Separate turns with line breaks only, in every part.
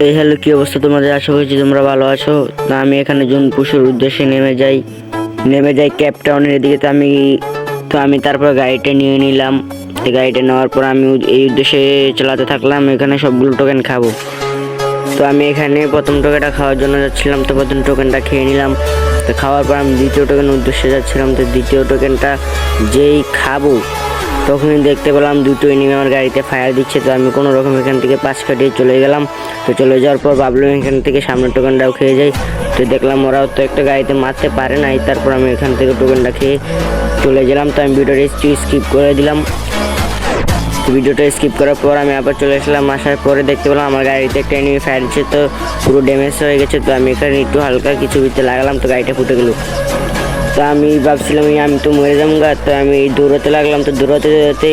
এই হ্যালো, কি অবস্থা তোমাদের? আশা করছি তোমরা ভালো আছো। না, আমি এখানে জুনপুশুর উদ্দেশ্যে নেমে যাই ক্যাপ টাউনের এদিকে। তো আমি তারপর গাড়িটা নিয়ে নিলাম। তো গাড়িটা নেওয়ার পর আমি এই উদ্দেশ্যে চালাতে থাকলাম। এখানে সবগুলো টোকেন খাবো। তো আমি এখানে প্রথম টোকেনটা খাওয়ার জন্য যাচ্ছিলাম। তো প্রথম টোকেনটা খেয়ে নিলাম। তো খাওয়ার পর আমি দ্বিতীয় টোকেনের উদ্দেশ্যে যাচ্ছিলাম। তো দ্বিতীয় টোকেনটা যেই খাবো তখনই দেখতে পেলাম দুটো এনিমি আমার গাড়িতে ফায়ার দিচ্ছে। তো আমি কোনো রকম এখান থেকে পাশ কাটিয়ে চলে গেলাম। তো চলে যাওয়ার পর ভাবলাম এখান থেকে সামনের টোকেনটাও খেয়ে যাই। তো দেখলাম ওরাও তো একটা গাড়িতে মারতে পারে নাই। তারপর আমি এখান থেকে টোকেনটা খেয়ে চলে গেলাম। তো আমি ভিডিওটা স্কিপ করে দিলাম। তো ভিডিওটা স্কিপ করার পর আমি আবার চলে আসলাম। আসার পরে দেখতে পেলাম আমার গাড়িতে একটা এনিমি ফায়ার দিচ্ছে। তো পুরো ড্যামেজ হয়ে গেছে। তো আমি এখানে একটু হালকা কিছু ভিতরে লাগালাম। তো গাড়িটা ফুটে গেল। তো আমি ভাবছিলাম আমি তো মরে যাবো গা। তো আমি দৌড়াতে লাগলাম। তো দৌড়াতে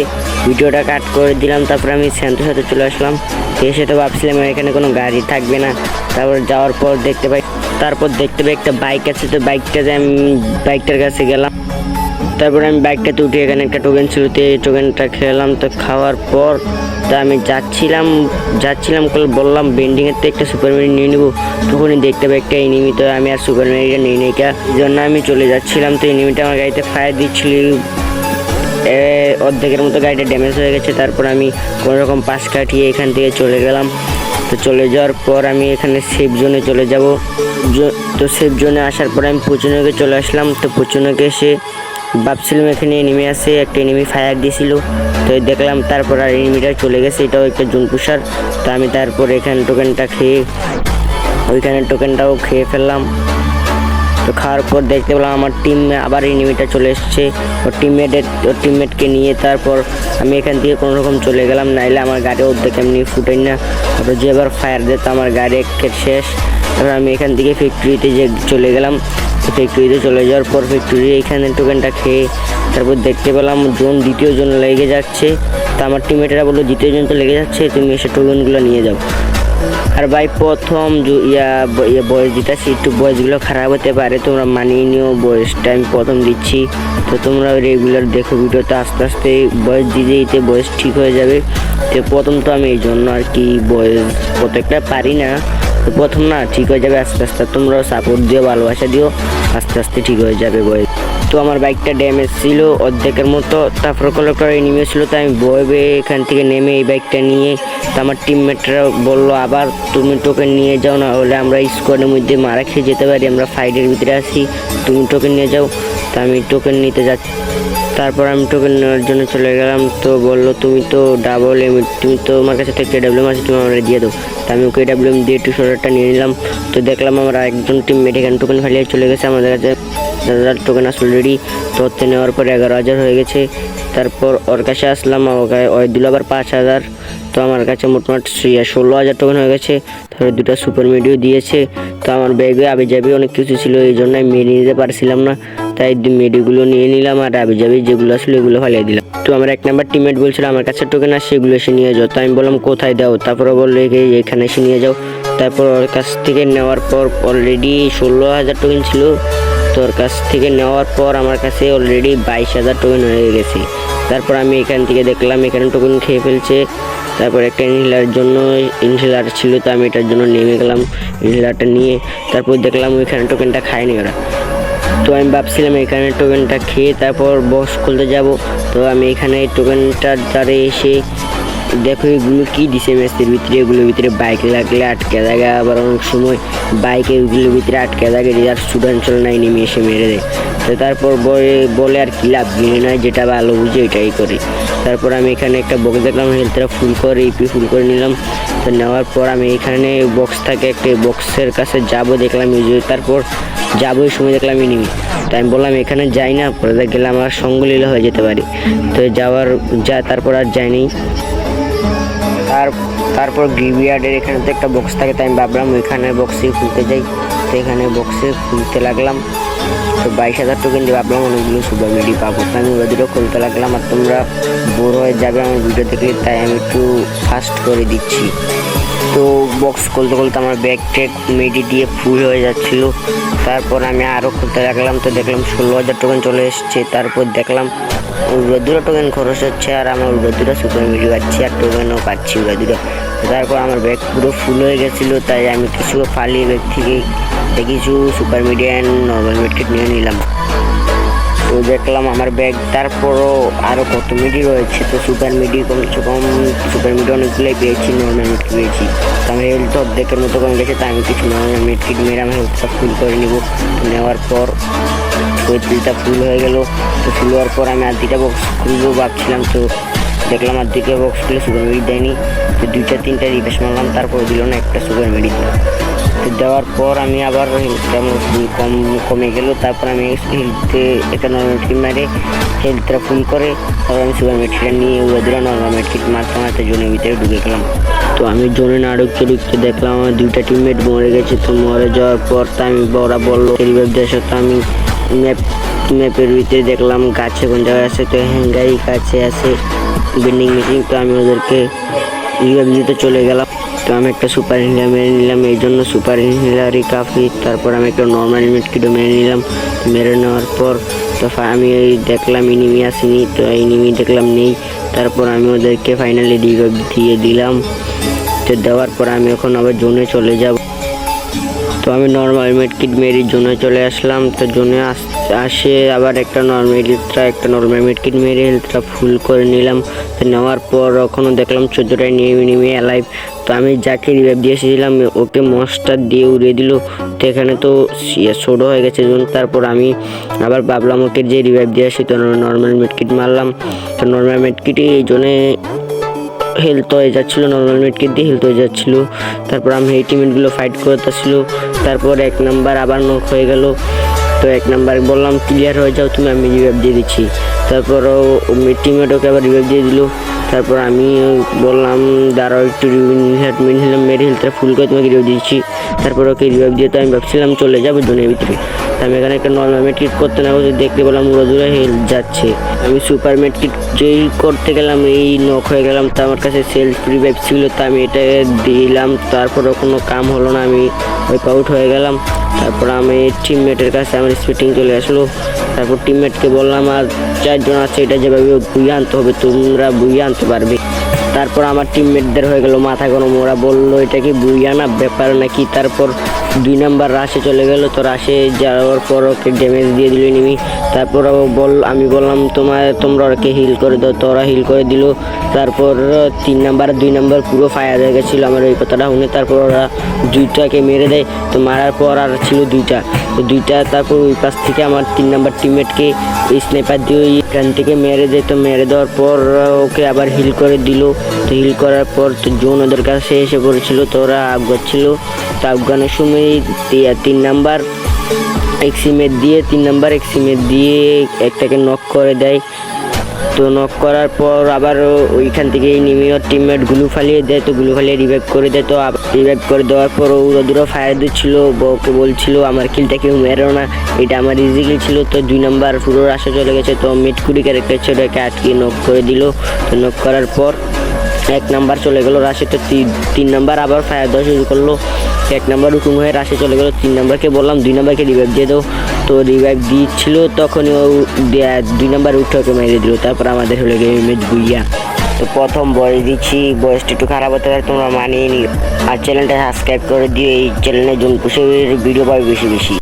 ভিডিওটা কাট করে দিলাম। তারপর আমি স্যান্টোর সাথে চলে আসলাম। এসে তো ভাবছিলাম এখানে কোনো গাড়ি থাকবে না। তারপর যাওয়ার পর দেখতে পাই একটা বাইক আছে। তো বাইকটাতে আমি বাইকটার কাছে গেলাম। তারপরে আমি বাইকটাতে উঠে এখানে একটা টোকেন ছিল, তো এই টোকেনটা খেলাম। তো খাওয়ার পর তো আমি যাচ্ছিলাম বললাম বেন্ডিংয়ের তো একটা সুপার ম্যারি নিয়ে নেবো। তখনই দেখতে পাই একটা এনিমি। তো আমি আর সুপার ম্যারিটা নিয়ে নেই এই জন্য আমি চলে যাচ্ছিলাম। তো এনিমিটা আমার গাড়িতে ফায়ার দিচ্ছিল। অর্ধেকের মতো গাড়িটা ড্যামেজ হয়ে গেছে। তারপর আমি কোনোরকম পাশ কাটিয়ে এখান থেকে চলে গেলাম। তো চলে যাওয়ার পর আমি এখানে সেফ জোনে চলে যাব। তো সেফ জোনে আসার পর আমি পুচুনকে চলে আসলাম। তো পুচুনকে এসে ভাবছিলাম এখানে এনিমি আছে, একটা এনিমি ফায়ার দিয়েছিল। তো দেখলাম তারপর আর এনিমিটা চলে গেছে, এটাও একটা জুনপুষার। তো আমি তারপর এখানে টোকেনটা খেয়ে ওইখানে টোকেনটাও খেয়ে ফেললাম। তো খাওয়ার পর দেখতে পেলাম আমার টিম আবার এনিমিটা চলে এসছে। ওর টিমমেটকে নিয়ে তারপর আমি এখান থেকে কোনো রকম চলে গেলাম। নাইলে আমার গাড়ি অর্ধেক এমনি ফুটেই না। ওটা যে এবার ফায়ার দিত আমার গাড়ি একের শেষ। তারপর আমি এখান থেকে ফ্যাক্টরিতে চলে গেলাম। ফ্যাক্টরিতে চলে যাওয়ার পর ফ্যাক্টরি এখানে টোকেনটা খেয়ে তারপর দেখতে পেলাম দ্বিতীয় জন লেগে যাচ্ছে। তো আমার টিমমেটেরা বললো দ্বিতীয় জন তো লেগে যাচ্ছে, তুমি এসে টোকেনগুলো নিয়ে যাও। আর ভাই প্রথম বয়স দিতেছি, একটু বয়সগুলো খারাপ হতে পারে, তোমরা মানিয়ে নিও। বয়সটা আমি প্রথম দিচ্ছি। তো তোমরা রেগুলার দেখো ভিডিওতে, আস্তে আস্তে বয়স দিতে বয়স ঠিক হয়ে যাবে। তো প্রথম তো আমি এই জন্য আর কি বয়স প্রত্যেকটা পারি না। তো প্রথম না, ঠিক হয়ে যাবে আস্তে আস্তে। তোমরাও সাপোর্ট দিও, ভালোবাসা দিও, আস্তে আস্তে ঠিক হয়ে যাবে বয়স। তো আমার বাইকটা ড্যামেজ ছিল অর্ধেকের মতো। তারপর কলেক্টর এনিমি ছিল। তো আমি বয়ে এখান থেকে নেমে এই বাইকটা নিয়ে, তো আমার টিমমেটরা বললো আবার তুমি টোকেন নিয়ে যাও, না হলে আমরা স্কোয়াডের মধ্যে মারা খেয়ে যেতে পারি, আমরা ফাইটের ভিতরে আছি, তুমি টোকেন নিয়ে যাও। তো আমি টোকেন নিতে যাচ্ছি। তারপর আমি টোকেন নেওয়ার জন্য চলে গেলাম। তো বললো তুমি তো তুমি তো আমার কাছে তো KWM আছে, তুমি আমরা দিয়ে দাও। তো আমি KWM দিয়ে একটু শোল্ডারটা নিয়ে নিলাম। তো দেখলাম আমার একজন টিমমেট এখানে টোকেন ফালিয়ে চলে গেছে। আমাদের কাছে 10,000 টোকেন আসলে রেডি। তো ওতে নেওয়ার পর 11,000 হয়ে গেছে। তারপর ওর কাছে আসলাম, ওই দিল আবার 5,000। তো আমার কাছে মোটমাট 16,000 টোকেন হয়ে গেছে। তারপরে দুটো সুপার মিডিও দিয়েছে। তো আমার ব্যাগে আবিজাবি অনেক কিছু ছিল, এই জন্য আমি মেরে নিতে পারছিলাম না। তাই মেডিগুলো নিয়ে নিলাম আর আবিজাবি যেগুলো আসলে এগুলো ফালিয়ে দিলাম। তো আমার 1 নাম্বার টিমমেট বলছিল আমার কাছে টোকেন আসছে, এগুলো এসে নিয়ে যাও। তো আমি বললাম কোথায় দাও? তারপরে বললো এখানে এসে নিয়ে যাও। তারপর ওর কাছ থেকে নেওয়ার পর অলরেডি 16,000 টোকেন ছিল। তোর কাছ থেকে নেওয়ার পর আমার কাছে অলরেডি 22,000 টোকেন হয়ে গেছে। তারপর আমি এখান থেকে দেখলাম এখানে টোকেন খেয়ে ফেলছে। তারপর একটা ইনহেলার ছিল। তো আমি এটার জন্য নেমে গেলাম ইনহেলারটা নিয়ে। তারপর দেখলাম ওইখানে টোকেনটা খায়নি ওরা। তো আমি ভাবছিলাম এখানে টোকেনটা খেয়ে তারপর বক্স খুলতে যাব। তো আমি এখানে টোকেনটার দ্বারে এসে দেখো এগুলো কি দিছে ম্যাচের ভিতরে। এগুলোর ভিতরে বাইক লাগলে আটকে থাকে, আবার অনেক সময় বাইকে এগুলোর ভিতরে আটকে থাকে, আর স্টুডেন্ট চলে নাই নেমে এসে মেরে দেয়। তো তারপর বলে আর কি লাভ, কিনে নয় যেটা ভালো বুঝে এটাই করি। তারপর আমি এখানে একটা বক্স দেখলাম, হেলথটা ফুল করে ইপি ফুল করে নিলাম। তো নেওয়ার পর আমি এখানে বক্স থাকে একটা বক্সের কাছে যাব, দেখলাম তারপর যাবো ওই সময় দেখলাম এনিমি। তো আমি বললাম এখানে যাই না, পরে গেলে আমার সঙ্গলীলা হয়ে যেতে পারি। তো তারপর আর যাইনি। তারপর গ্রিভিয়ার্ডের এখানে তো একটা বক্স থাকে, তাই আমি ভাবলাম ওইখানে বক্সে খুলতে যাই। তো এখানে বক্সে খুলতে লাগলাম। তো 22,000 টোকেন দিয়ে ভাবলাম অনেকগুলো সুপার মেডি পাবো। তো আমি ওই দুটো খুলতে লাগলাম। আর তোমরা বোর হয়ে যাবে আমার ভিডিও দেখলে, তাই আমি একটু ফাস্ট করে দিচ্ছি। তো বক্স খুলতে আমার ব্যাগ ট্যাগ মেডি দিয়ে ফুল হয়ে যাচ্ছিলো। তারপর আমি আরও খুলতে লাগলাম। তো দেখলাম 16,000 টোকেন চলে এসছে। তারপর দেখলাম দুটো টোকেন খরচ হচ্ছে, আর আমার দুটো সুপার মিডিও পাচ্ছি আর টোকেনও পাচ্ছি দুটো। তারপর আমার ব্যাগ পুরো ফুল হয়ে গেছিলো, তাই আমি কিছু ফালিয়ে ব্যাগ থেকে কিছু সুপার মিডিয়ান নর্মাল মেডকিট নিয়ে নিলাম। তো দেখলাম আমার ব্যাগ, তারপরও আরও কত মিডি রয়েছে। তো সুপার মিডি কমসে কম সুপার মিডি অনেকগুলোই পেয়েছি, নর্মাল মেডকিট পেয়েছি। তো আমার হেলথ অর্ধেকের মতো কমে গেছে, তাই আমি কিছু নর্মাল মেডকিট মেরে আমি হেলথটা ফুল করে নিব। নেওয়ার পর ওই তিলটা ফুল হয়ে গেল। তো ফুল হওয়ার পর আমি আর দুইটা বক্স খুলবো ভাবছিলাম, তো দেখলাম আর দুইটা বক্স খুলে সুপার মেডি দেয়নি। তো 2-3টা রিফ্রেশ মারলাম, তারপর দিল না একটা সুপার মেডি। তো দেওয়ার পর আমি আবার হেলথটা কমে গেল। তারপর আমি হেলথে একটা নর্মাল মেডকিট মেরে হেলথটা ফুল করে তারপর আমি সুপার মেডকিটটা নিয়ে উড়ে দিলাম। নর্মাল মেডকিট মারতে মারতে জোনের ভিতরে ঢুকে গেলাম। তো আমি জোনে না ঢুকতে দেখলাম আমার 2টা টিমমেট মরে গেছে। তো মরে যাওয়ার পর তো আমি ওরা বললো রিভাইভ দেওয়ার সাথে আমি ম্যাপের ভিতরে দেখলাম গাছে কোন জায়গায় আছে। তো হ্যাঙ্গারি কাছে আছে বেন্ডিং মেশিন। তো আমি ওদেরকে রিভাইভ দিতে চলে গেলাম। তো আমি একটা সুপার ইনহেলার মেরে নিলাম, এই জন্য সুপার ইনহেলারই কাফি। তারপর আমি একটা নর্মাল মেডকিটও মেরে নিলাম। মেরে নেওয়ার পর তো আমি দেখলাম ইনিমি আসেনি, তো ইনিমি দেখলাম নেই। তারপর আমি ওদেরকে ফাইনালি রিভাইভ দিয়ে দিলাম। তো দেওয়ার পর আমি এখন আবার জোনে চলে যাব। তো আমি নর্মাল মেডকিট মেরে জোনে চলে আসলাম। তো জোনে আসে আবার একটা নর্মাল মেডকিট মেরে হেলথটা ফুল করে নিলাম। তো নেওয়ার পর ওখানে দেখলাম 14টা নেমে অ্যালাইভ। তো আমি যাকে রিভাইভ দিয়ে এসেছিলাম ওকে মনস্টার দিয়ে উড়িয়ে দিল। তো এখানে তো ছোটো হয়ে গেছে জোন। তারপর আমি আবার ভাবলাম ওকে যে রিভাইভ দিয়ে আসি, তো নর্মাল মেডকিট মারলাম। তো নর্মাল মেডকিটই এই জোনে হেলথ হয়ে যাচ্ছিলো, নর্মাল মেডকিট দিয়ে হেলথ হয়ে যাচ্ছিলো। তারপর আমি এই টিমমেটগুলো ফাইট করতেছিল। তারপর 1 নাম্বার আবার নক হয়ে গেল। তো 1 নাম্বার বললাম ক্লিয়ার হয়ে যাও তুমি, আমি রিভাইভ দিয়ে দিচ্ছি। তারপর টিমমেট ওকে আবার রিভাইভ দিয়ে দিল। তারপর আমি বললাম দাঁড়াও একটু নিলাম, মেরে হেলথটা ফুল করে তোমাকে রিভাইভ দিচ্ছি। তারপর ওকে রিভাইভ দিয়ে তো আমি ভাবছিলাম চলে যাবো জোনের ভিতরে। আমি এখানে একটা নর্মাল মেডকিট করতে না করতে দেখতে পেলাম উড়ো দূরে হেলথ যাচ্ছে। আমি সুপার মেডকিট যেই করতে গেলাম এই নক হয়ে গেলাম। তো আমার কাছে সেলফ রিভাইভ ছিল, তো আমি এটা দিলাম। তারপরও কোনো কাম হলো না, আমি ওয়াইপ আউট হয়ে গেলাম। তারপর আমি টিমমেটের কাছে আমার স্পিটিং চলে আসলো। তারপর টিমমেটকে বললাম আর 4 জন আছে, এটা যেভাবে বুইয়ে আনতে হবে তোমরা বুইয়ে আনতে পারবে। তারপর আমার টিমমেটদের হয়ে গেল মাথা গরম, ওরা বললো এটা কি বুইয়া না ব্যাপার নাকি। তারপর 2 নাম্বার রাশে চলে গেল। তো রাশে যাওয়ার পর ওকে ড্যামেজ দিয়ে দিল নিমি। তারপর আমি বললাম তোমরা ওকে হিল করে দাও, তো ওরা হিল করে দিল। তারপর 2 নাম্বার পুরো ফায়ার হয়ে গেছিলো আমার ওই কথাটা শুনে। তারপর ওরা 2টাকে মেরে দেয়। তো মারার পর আর ছিল 2টা, তো 2টা তারপর ওই পাশ থেকে আমার 3 নাম্বার টিমমেটকে স্নাইপার দিয়ে এখান থেকে মেরে দেয়। তো মেরে দেওয়ার পর ওকে আবার হিল করে দিল। তো হিল করার পর তো জোন ওদের কাছে এসে পড়েছিল। তো ওরা আফগাচ্ছিল। তো আফগানের সময় 3 নাম্বার এক্সিমেট দিয়ে একটাকে নক করে দেয়। তো নক করার পর আবার ওইখান থেকে নেমে ওর টিমমেট গুলু ফালিয়ে দেয়। তো গুলু ফালিয়ে রিভাইভ করে দেয়। তো রিভাইভ করে দেওয়ার পর ওরা দূরে ফায়ার দিচ্ছিল, ওকে বলছিল আমার কিলটা কেউ মেরো না, এটা আমার ইজি কিল ছিল। তো 2 নাম্বার পুরো রাশে চলে গেছে। তো মিটকুড়ি ক্যারেক্টার ছিল, ওকে আটকে নক করে দিল। তো নক করার পর 1 নাম্বার চলে গেল রাশে। তো 3 নাম্বার আবার ফায়ার দেওয়া শুরু করলো। 1 নাম্বার উকুম হয়ে রাশে চলে গেল। 3 নাম্বারকে বললাম 2 নাম্বারকে রিভাইভ দিয়ে দাও। তো রিভাইভ দিচ্ছিল, তখনই ও 2 নাম্বার উঠে ওকে মেরে দিল। তারপর আমাদের হলো গিয়ে ইমেজ বুইয়া। তো প্রথম বয়স দিচ্ছি, বয়সটা একটু খারাপ হতে পারে, তোমরা মানিয়ে নিও। আর চ্যানেলটা সাবস্ক্রাইব করে দিও, এই চ্যানেলে জোন পুষের ভিডিও পাবে বেশি বেশি।